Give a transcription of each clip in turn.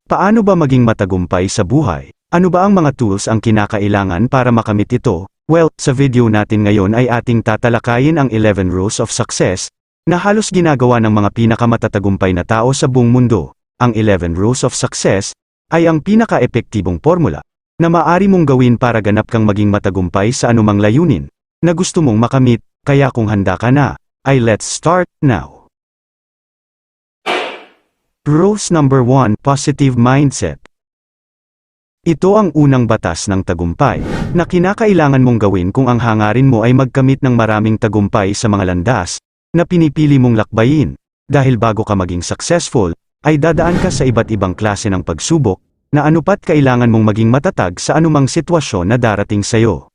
Paano ba maging matagumpay sa buhay? Ano ba ang mga tools ang kinakailangan para makamit ito? Well, sa video natin ngayon ay ating tatalakayin ang 11 Rules of Success, na halos ginagawa ng mga pinakamatatagumpay na tao sa buong mundo. Ang 11 Rules of Success ay ang pinaka-epektibong formula na maaari mong gawin para ganap kang maging matagumpay sa anumang layunin na gusto mong makamit, kaya kung handa ka na, ay let's start now. Rules number 1, Positive Mindset. Ito ang unang batas ng tagumpay, na kinakailangan mong gawin kung ang hangarin mo ay magkamit ng maraming tagumpay sa mga landas, na pinipili mong lakbayin, dahil bago ka maging successful, ay dadaan ka sa iba't ibang klase ng pagsubok, na anupat kailangan mong maging matatag sa anumang sitwasyon na darating sa'yo.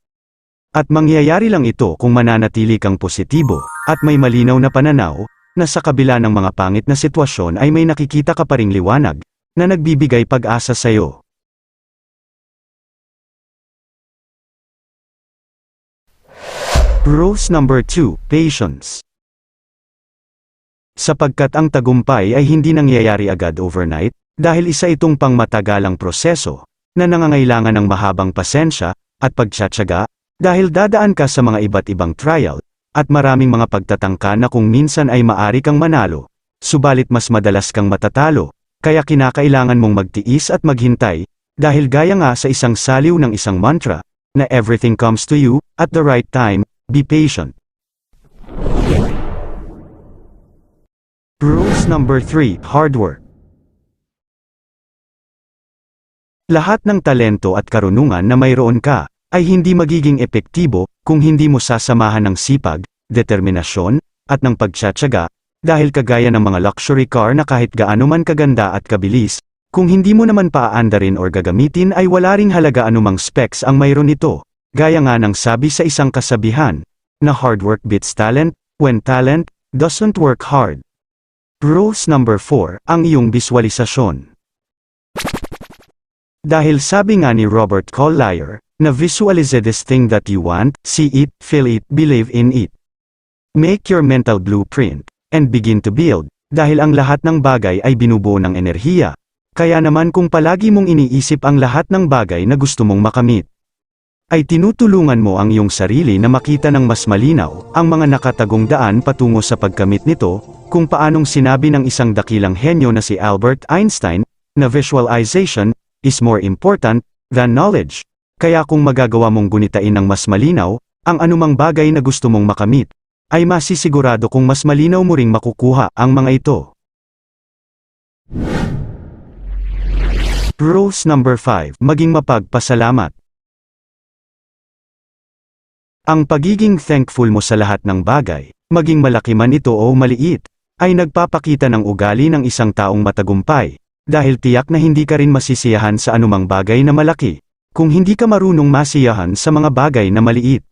At mangyayari lang ito kung mananatili kang positibo, at may malinaw na pananaw, na sa kabila ng mga pangit na sitwasyon ay may nakikita ka pa ring liwanag, na nagbibigay pag-asa sa'yo. Rules number 2, Patience. Sapagkat ang tagumpay ay hindi nangyayari agad overnight, dahil isa itong pangmatagalang proseso, na nangangailangan ng mahabang pasensya, at pagtsatsaga, dahil dadaan ka sa mga iba't ibang trial, at maraming mga pagtatangka na kung minsan ay maari kang manalo, subalit mas madalas kang matatalo, kaya kinakailangan mong magtiis at maghintay, dahil gaya nga sa isang saliw ng isang mantra, na everything comes to you, at the right time, be patient. Rules number 3, Hard work. Lahat ng talento at karunungan na mayroon ka, ay hindi magiging epektibo, kung hindi mo sasamahan ng sipag, determinasyon, at ng pagtsatsaga, dahil kagaya ng mga luxury car na kahit gaano man kaganda at kabilis, kung hindi mo naman paaandarin or gagamitin ay wala ring halaga anumang specs ang mayroon ito, gaya nga ng sabi sa isang kasabihan, na hard work beats talent, when talent doesn't work hard. Rules number 4, ang iyong biswalisasyon. Dahil sabi nga ni Robert Collier, na visualize this thing that you want, see it, feel it, believe in it. Make your mental blueprint, and begin to build, dahil ang lahat ng bagay ay binubuo ng enerhiya. Kaya naman kung palagi mong iniisip ang lahat ng bagay na gusto mong makamit, ay tinutulungan mo ang iyong sarili na makita ng mas malinaw, ang mga nakatagong daan patungo sa pagkamit nito, kung paanong sinabi ng isang dakilang henyo na si Albert Einstein, na visualization is more important than knowledge. Kaya kung magagawa mong gunitain ng mas malinaw, ang anumang bagay na gusto mong makamit, ay masisigurado kung mas malinaw mo ring makukuha ang mga ito. Rules number 5, maging mapagpasalamat. Ang pagiging thankful mo sa lahat ng bagay, maging malaki man ito o maliit, ay nagpapakita ng ugali ng isang taong matagumpay, dahil tiyak na hindi ka rin masisiyahan sa anumang bagay na malaki, kung hindi ka marunong masiyahan sa mga bagay na maliit.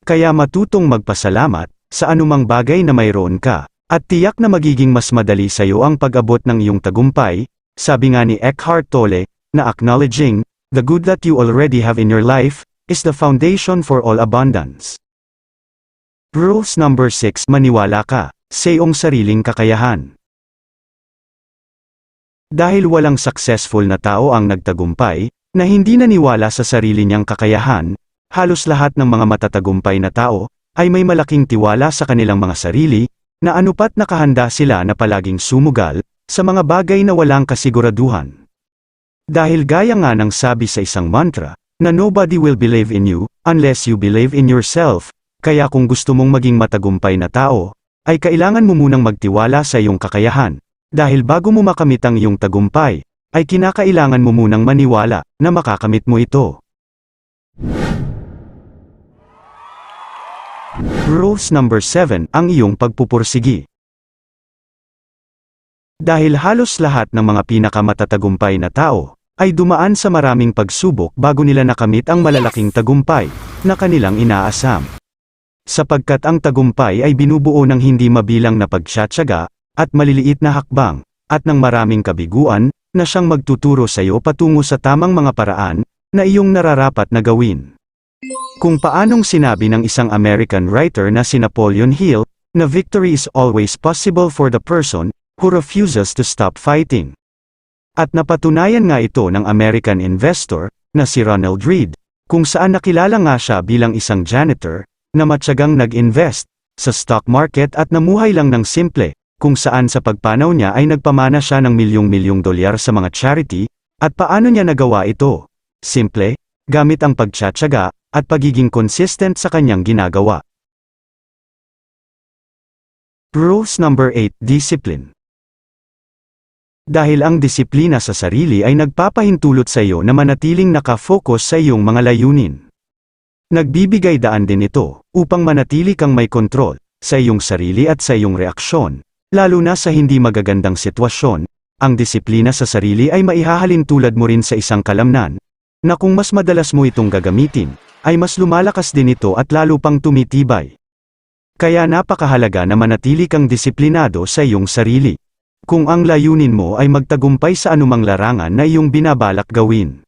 Kaya matutong magpasalamat, sa anumang bagay na mayroon ka, at tiyak na magiging mas madali sa iyo ang pag-abot ng iyong tagumpay, sabi nga ni Eckhart Tolle, na acknowledging the good that you already have in your life, is the foundation for all abundance. Rules number 6, maniwala ka sa iyong sariling kakayahan. Dahil walang successful na tao ang nagtagumpay, na hindi naniwala sa sarili niyang kakayahan, halos lahat ng mga matatagumpay na tao, ay may malaking tiwala sa kanilang mga sarili, na anupat nakahanda sila na palaging sumugal, sa mga bagay na walang kasiguraduhan. Dahil gaya nga ng sabi sa isang mantra, na nobody will believe in you, unless you believe in yourself, kaya kung gusto mong maging matagumpay na tao, ay kailangan mo munang magtiwala sa iyong kakayahan. Dahil bago mo makamit ang iyong tagumpay, ay kinakailangan mo munang maniwala, na makakamit mo ito. Rules number 7, ang iyong pagpupursigi. Dahil halos lahat ng mga pinakamatatagumpay na tao, ay dumaan sa maraming pagsubok bago nila nakamit ang malalaking tagumpay, na kanilang inaasam. Sapagkat ang tagumpay ay binubuo ng hindi mabilang na pagtsatsaga, at maliliit na hakbang, at ng maraming kabiguan, na siyang magtuturo sa iyo patungo sa tamang mga paraan, na iyong nararapat na gawin. Kung paanong sinabi ng isang American writer na si Napoleon Hill, na victory is always possible for the person who refuses to stop fighting. At napatunayan nga ito ng American investor, na si Ronald Read, kung saan nakilala nga siya bilang isang janitor, na matyagang nag-invest sa stock market at namuhay lang ng simple, kung saan sa pagpanaw niya ay nagpamana siya ng milyong-milyong dolyar sa mga charity. At paano niya nagawa ito? Simple, gamit ang pagtsatsaga at pagiging consistent sa kanyang ginagawa. Rules number 8, Discipline. Dahil ang disiplina sa sarili ay nagpapahintulot sa iyo na manatiling nakafocus sa iyong mga layunin. Nagbibigay daan din ito, upang manatili kang may kontrol sa iyong sarili at sa iyong reaksyon, lalo na sa hindi magagandang sitwasyon. Ang disiplina sa sarili ay maihahalin tulad mo rin sa isang kalamnan, na kung mas madalas mo itong gagamitin, ay mas lumalakas din ito at lalo pang tumitibay. Kaya napakahalaga na manatili kang disiplinado sa iyong sarili. Kung ang layunin mo ay magtagumpay sa anumang larangan na iyong binabalak gawin.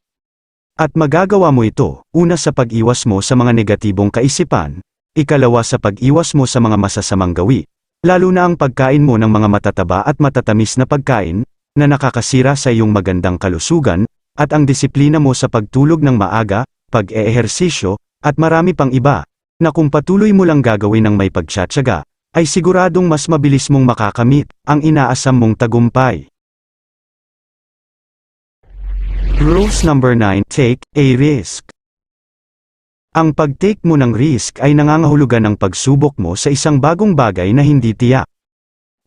At magagawa mo ito, una sa pag-iwas mo sa mga negatibong kaisipan, ikalawa sa pag-iwas mo sa mga masasamang gawi, lalo na ang pagkain mo ng mga matataba at matatamis na pagkain, na nakakasira sa iyong magandang kalusugan, at ang disiplina mo sa pagtulog ng maaga, pag-eehersisyo, at marami pang iba, na kung patuloy mo lang gagawin ng may pagtsatsaga, ay siguradong mas mabilis mong makakamit ang inaasam mong tagumpay. Rules number 9, Take a risk. Ang pag-take mo ng risk ay nangangahulugan ng pagsubok mo sa isang bagong bagay na hindi tiyak.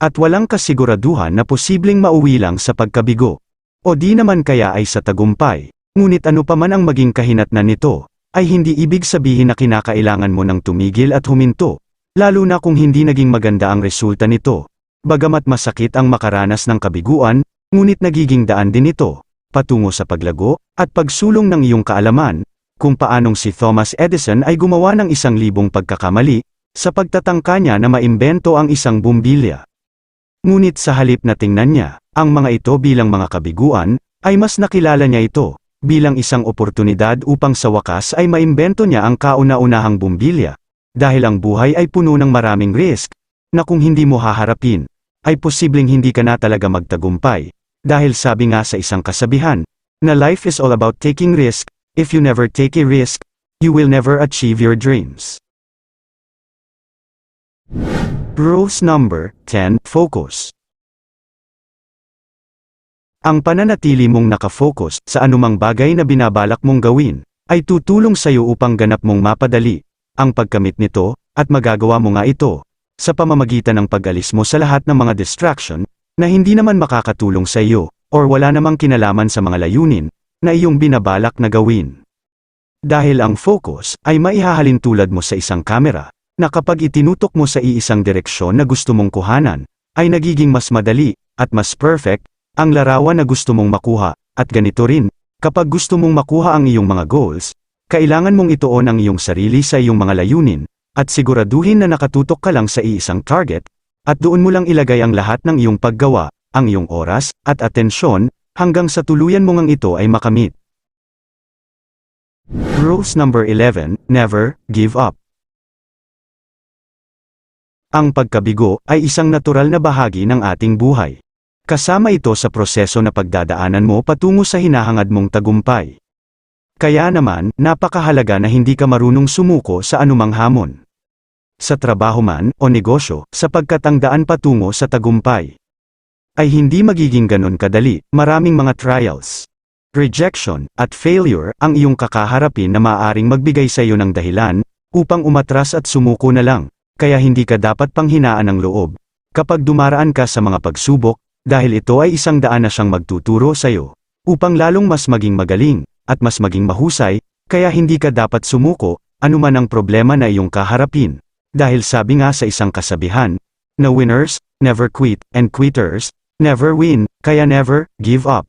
At walang kasiguraduhan na posibleng mauwi lang sa pagkabigo. O di naman kaya ay sa tagumpay. Ngunit ano pa man ang maging kahinatnan nito, ay hindi ibig sabihin na kinakailangan mo ng tumigil at huminto. Lalo na kung hindi naging maganda ang resulta nito. Bagamat masakit ang makaranas ng kabiguan, ngunit nagiging daan din ito, patungo sa paglago, at pagsulong ng iyong kaalaman, kung paanong si Thomas Edison ay gumawa ng 1,000 pagkakamali, sa pagtatangka niya na maimbento ang isang bumbilya. Ngunit sa halip na tingnan niya, ang mga ito bilang mga kabiguan, ay mas nakilala niya ito, bilang isang oportunidad upang sa wakas ay maimbento niya ang kauna-unahang bumbilya. Dahil ang buhay ay puno ng maraming risk, na kung hindi mo haharapin, ay posibleng hindi ka na talaga magtagumpay. Dahil sabi nga sa isang kasabihan, na life is all about taking risk. If you never take a risk, you will never achieve your dreams. Rules number 10, Focus. Ang pananatili mong nakafocus sa anumang bagay na binabalak mong gawin, ay tutulong sa iyo upang ganap mong mapadali ang pagkamit nito, at magagawa mo nga ito, sa pamamagitan ng pag-alis mo sa lahat ng mga distraction, na hindi naman makakatulong sa iyo, or wala namang kinalaman sa mga layunin, na iyong binabalak na gawin. Dahil ang focus, ay maihahalin tulad mo sa isang kamera, na kapag itinutok mo sa iisang direksyon na gusto mong kuhanan, ay nagiging mas madali, at mas perfect, ang larawan na gusto mong makuha, at ganito rin, kapag gusto mong makuha ang iyong mga goals, kailangan mong ituon ang iyong sarili sa iyong mga layunin, at siguraduhin na nakatutok ka lang sa iisang target, at doon mo lang ilagay ang lahat ng iyong paggawa, ang iyong oras, at atensyon, hanggang sa tuluyan mo ngang ito ay makamit. Rules number 11, Never give up. Ang pagkabigo ay isang natural na bahagi ng ating buhay. Kasama ito sa proseso na pagdadaanan mo patungo sa hinahangad mong tagumpay. Kaya naman, napakahalaga na hindi ka marunong sumuko sa anumang hamon. Sa trabaho man, o negosyo, sapagkat ang daan patungo sa tagumpay ay hindi magiging ganon kadali, maraming mga trials, rejection, at failure, ang iyong kakaharapin na maaaring magbigay sa iyo ng dahilan, upang umatras at sumuko na lang, kaya hindi ka dapat panghinaan ng loob, kapag dumaraan ka sa mga pagsubok, dahil ito ay isang daan na siyang magtuturo sa iyo, upang lalong mas maging magaling, at mas maging mahusay, kaya hindi ka dapat sumuko, anuman ang problema na iyong kaharapin. Dahil sabi nga sa isang kasabihan, na winners never quit, and quitters never win, kaya never give up.